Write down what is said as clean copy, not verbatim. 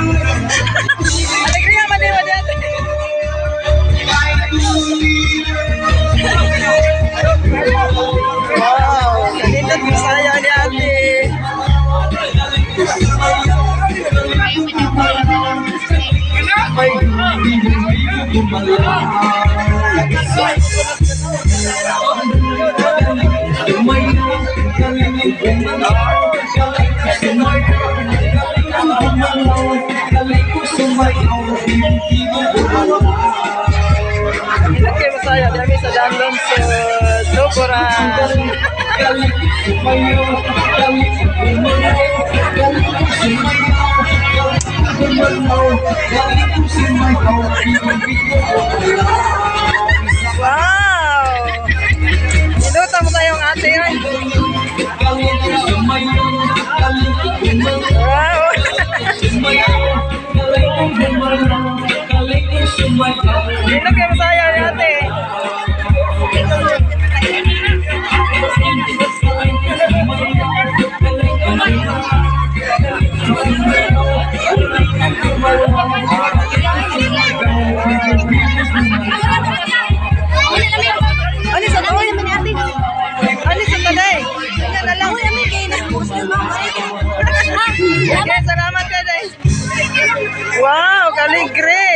Alegría man din mo dito. Wow, kanindot yung saya ni ate. Ingat kayo masaya, dami sa London sa Soboran. Wow! Inuta mo tayong ate yan. Wow! Ingat kayo masaya ni ate. Ano sa to? Ano sa taday? Tingnan na lang. Okay, salamat ka day. Wow, kaligre.